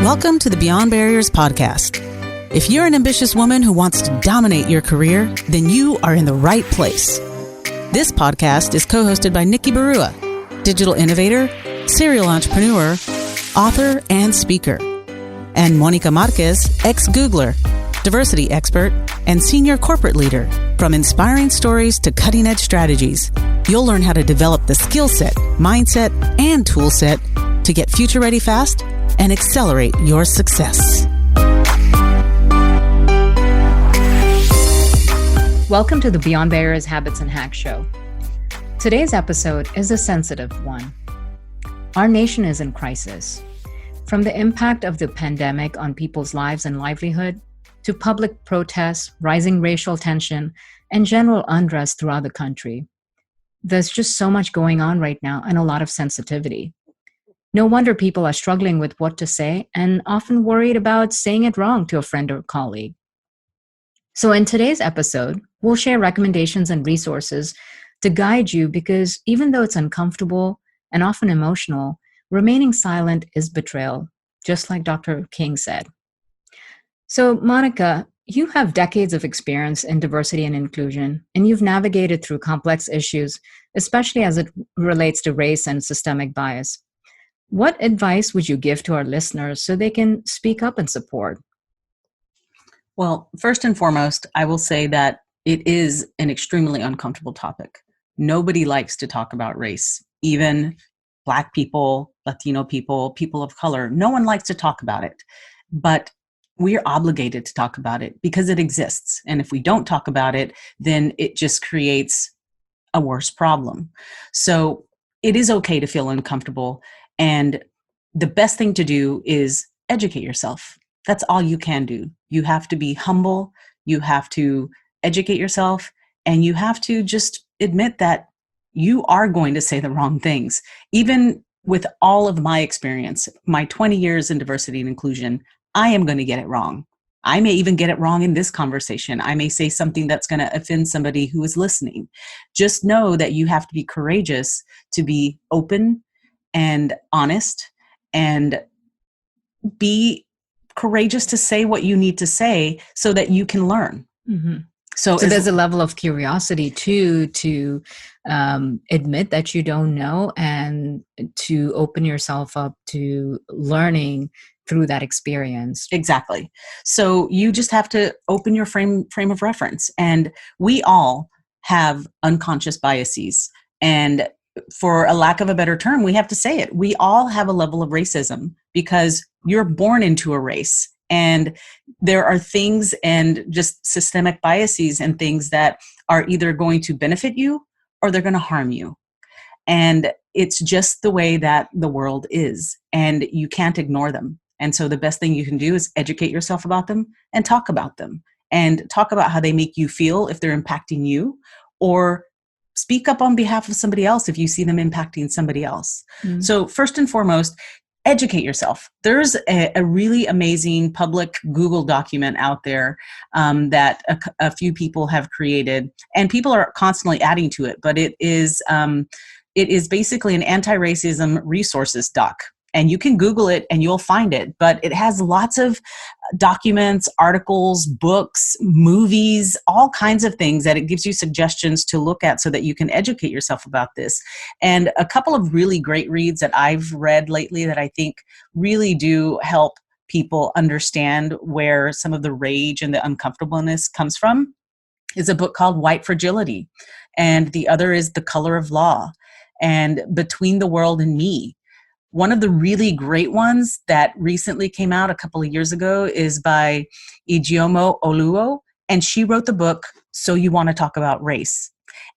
Welcome to the Beyond Barriers podcast. If you're an ambitious woman who wants to dominate your career, then you are in the right place. This podcast is co-hosted by Nikki Barua, digital innovator, serial entrepreneur, author, and speaker, and Monica Marquez, ex-Googler, diversity expert, and senior corporate leader. From inspiring stories to cutting-edge strategies, you'll learn how to develop the skill set, mindset, and tool set to get future-ready fast and accelerate your success. Welcome to the Beyond Barriers Habits and Hacks show. Today's episode is a sensitive one. Our nation is in crisis. From the impact of the pandemic on people's lives and livelihood, to public protests, rising racial tension, and general unrest throughout the country. There's just so much going on right now and a lot of sensitivity. No wonder people are struggling with what to say and often worried about saying it wrong to a friend or colleague. So in today's episode, we'll share recommendations and resources to guide you because even though it's uncomfortable and often emotional, remaining silent is betrayal, just like Dr. King said. So Monica, you have decades of experience in diversity and inclusion, and you've navigated through complex issues, especially as it relates to race and systemic bias. What advice would you give to our listeners so they can speak up and support? Well, first and foremost, I will say that it is an extremely uncomfortable topic. Nobody likes to talk about race, even Black people, Latino people, people of color. No one likes to talk about it, but we are obligated to talk about it because it exists. And if we don't talk about it, then it just creates a worse problem. So it is okay to feel uncomfortable. And the best thing to do is educate yourself. That's all you can do. You have to be humble. You have to educate yourself. And you have to just admit that you are going to say the wrong things. Even with all of my experience, my 20 years in diversity and inclusion, I am going to get it wrong. I may even get it wrong in this conversation. I may say something that's going to offend somebody who is listening. Just know that you have to be courageous to be open and honest and be courageous to say what you need to say so that you can learn. Mm-hmm. So there's a level of curiosity too, to admit that you don't know and to open yourself up to learning through that experience. Exactly. So you just have to open your frame of reference. And we all have unconscious biases. And for a lack of a better term, we have to say it. We all have a level of racism because you're born into a race. And there are things and just systemic biases and things that are either going to benefit you or they're going to harm you. And it's just the way that the world is. And you can't ignore them. And so the best thing you can do is educate yourself about them and talk about them. And talk about how they make you feel if they're impacting you, or speak up on behalf of somebody else if you see them impacting somebody else. Mm-hmm. So first and foremost, educate yourself. There's a really amazing public Google document out there that a few people have created, and people are constantly adding to it, but it is basically an anti-racism resources doc. And you can Google it and you'll find it, but it has lots of documents, articles, books, movies, all kinds of things that it gives you suggestions to look at so that you can educate yourself about this. And a couple of really great reads that I've read lately that I think really do help people understand where some of the rage and the uncomfortableness comes from is a book called White Fragility. And the other is The Color of Law and Between the World and Me. One of the really great ones that recently came out a couple of years ago is by Ijeoma Oluo, and she wrote the book, So You Want to Talk About Race.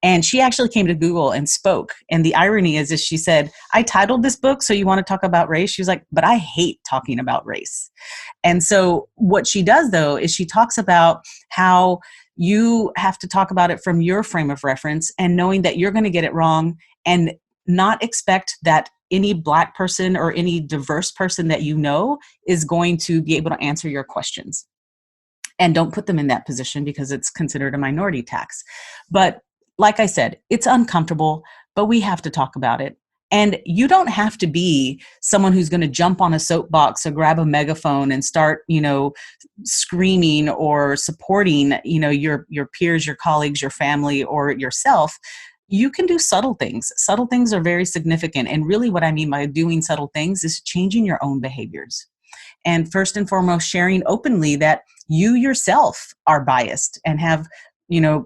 And she actually came to Google and spoke. And the irony is she said, I titled this book, So You Want to Talk About Race? She was like, but I hate talking about race. And so what she does, though, is she talks about how you have to talk about it from your frame of reference and knowing that you're going to get it wrong and not expect that any Black person or any diverse person that you know is going to be able to answer your questions. And don't put them in that position because it's considered a minority tax. But like I said, it's uncomfortable, but we have to talk about it. And you don't have to be someone who's going to jump on a soapbox or grab a megaphone and start, screaming or supporting, your peers, your colleagues, your family, or yourself. You can do subtle things. Subtle things are very significant. And really what I mean by doing subtle things is changing your own behaviors. And first and foremost, sharing openly that you yourself are biased and have,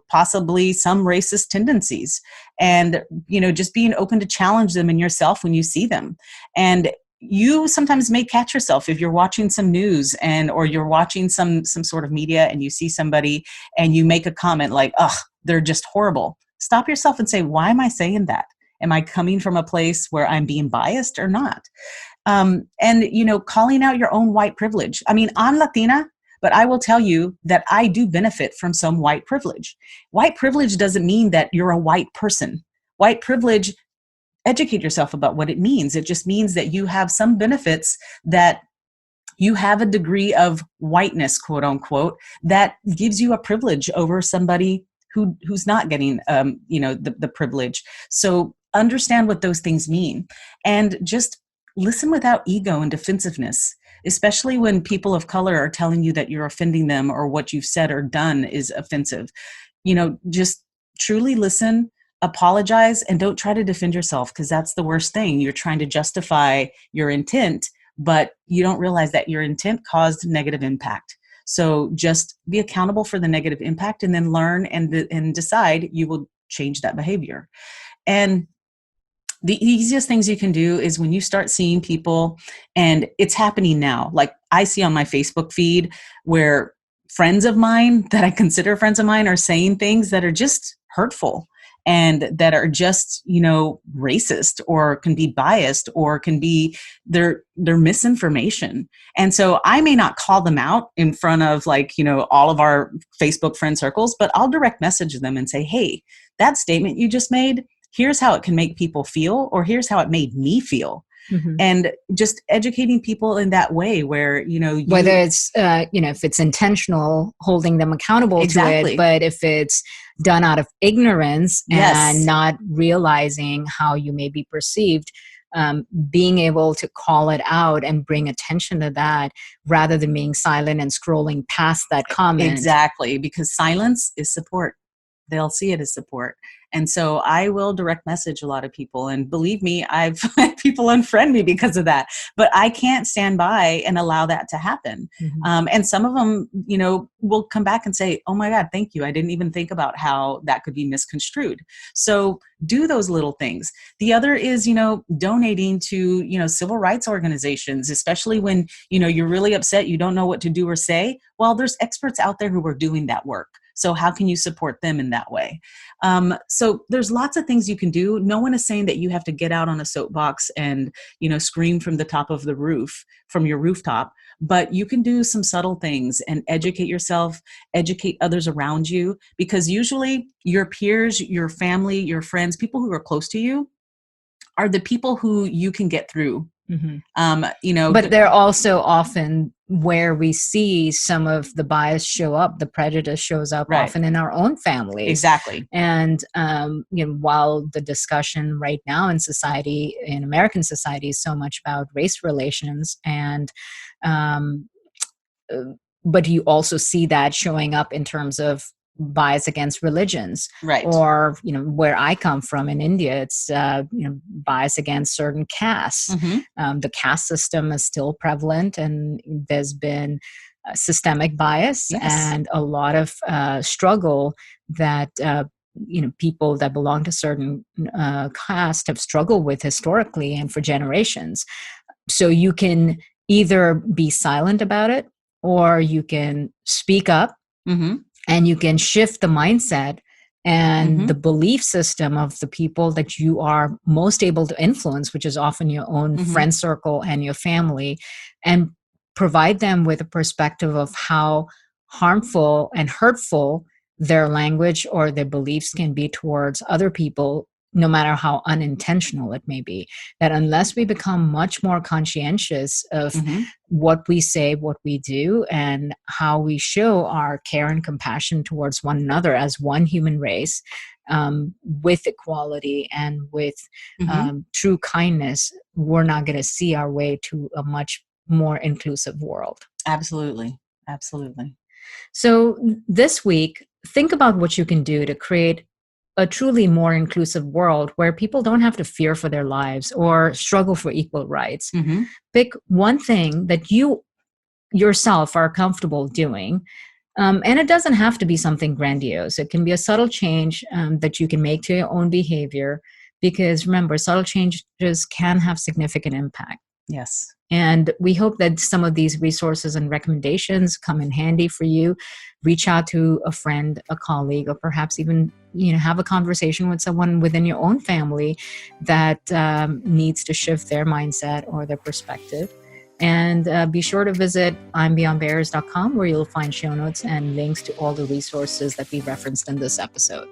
possibly some racist tendencies, and, just being open to challenge them in yourself when you see them. And you sometimes may catch yourself if you're watching some news or you're watching some sort of media and you see somebody and you make a comment like, "Ugh, they're just horrible." Stop yourself and say, why am I saying that? Am I coming from a place where I'm being biased or not? And, calling out your own white privilege. I mean, I'm Latina, but I will tell you that I do benefit from some white privilege. White privilege doesn't mean that you're a white person. White privilege, educate yourself about what it means. It just means that you have some benefits, that you have a degree of whiteness, quote unquote, that gives you a privilege over somebody who's not getting, the privilege. So understand what those things mean, and just listen without ego and defensiveness, especially when people of color are telling you that you're offending them or what you've said or done is offensive. Just truly listen, apologize, and don't try to defend yourself, because that's the worst thing. You're trying to justify your intent, but you don't realize that your intent caused negative impact. So just be accountable for the negative impact, and then learn and decide you will change that behavior. And the easiest things you can do is when you start seeing people, and it's happening now, like I see on my Facebook feed where friends of mine that I consider friends of mine are saying things that are just hurtful and that are just, racist, or can be biased, or can be their misinformation. And so I may not call them out in front of all of our Facebook friend circles, but I'll direct message them and say, hey, that statement you just made, here's how it can make people feel, or here's how it made me feel. Mm-hmm. And just educating people in that way where, whether it's, if it's intentional, holding them accountable to it, but if it's done out of ignorance and not realizing how you may be perceived, being able to call it out and bring attention to that rather than being silent and scrolling past that comment. Exactly, because silence is support. They'll see it as support. And so I will direct message a lot of people. And believe me, I've had people unfriend me because of that. But I can't stand by and allow that to happen. Mm-hmm. And some of them, will come back and say, oh my God, thank you. I didn't even think about how that could be misconstrued. So do those little things. The other is, donating to, civil rights organizations, especially when, you're really upset, you don't know what to do or say. Well, there's experts out there who are doing that work. So how can you support them in that way? So there's lots of things you can do. No one is saying that you have to get out on a soapbox and, scream from the top of the roof, from your rooftop, but you can do some subtle things and educate yourself, educate others around you, because usually your peers, your family, your friends, people who are close to you are the people who you can get through. Mm-hmm. But they're also often where we see some of the bias show up, the prejudice shows up often in our own families. Exactly. And, while the discussion right now in society, in American society, is so much about race relations, and, but you also see that showing up in terms of bias against religions, right? Or where I come from in India, it's bias against certain castes. Mm-hmm. The caste system is still prevalent, and there's been systemic bias and a lot of struggle that people that belong to certain caste have struggled with historically and for generations. So you can either be silent about it, or you can speak up. Mm-hmm. And you can shift the mindset and the belief system of the people that you are most able to influence, which is often your own friend circle and your family, and provide them with a perspective of how harmful and hurtful their language or their beliefs can be towards other people, no matter how unintentional it may be. That unless we become much more conscientious of what we say, what we do, and how we show our care and compassion towards one another as one human race, with equality and with true kindness, we're not going to see our way to a much more inclusive world. Absolutely. Absolutely. So this week, think about what you can do to create a truly more inclusive world where people don't have to fear for their lives or struggle for equal rights. Pick one thing that you yourself are comfortable doing. And it doesn't have to be something grandiose. It can be a subtle change that you can make to your own behavior, because remember, subtle changes can have significant impact. Yes. And we hope that some of these resources and recommendations come in handy for you. Reach out to a friend, a colleague, or perhaps even have a conversation with someone within your own family that needs to shift their mindset or their perspective. And be sure to visit I'mBeyondBarriers.com, where you'll find show notes and links to all the resources that we referenced in this episode.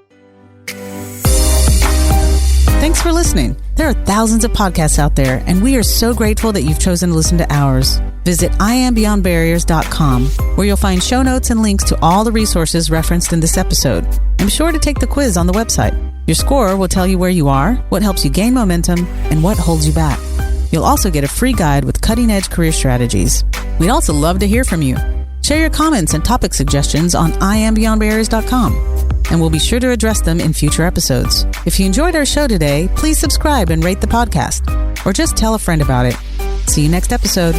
Thanks for listening. There are thousands of podcasts out there, and we are so grateful that you've chosen to listen to ours. Visit I'mBeyondBarriers.com, where you'll find show notes and links to all the resources referenced in this episode. And be sure to take the quiz on the website. Your score will tell you where you are, what helps you gain momentum, and what holds you back. You'll also get a free guide with cutting-edge career strategies. We'd also love to hear from you. Share your comments and topic suggestions on I'mBeyondBarriers.com. And we'll be sure to address them in future episodes. If you enjoyed our show today, please subscribe and rate the podcast, or just tell a friend about it. See you next episode.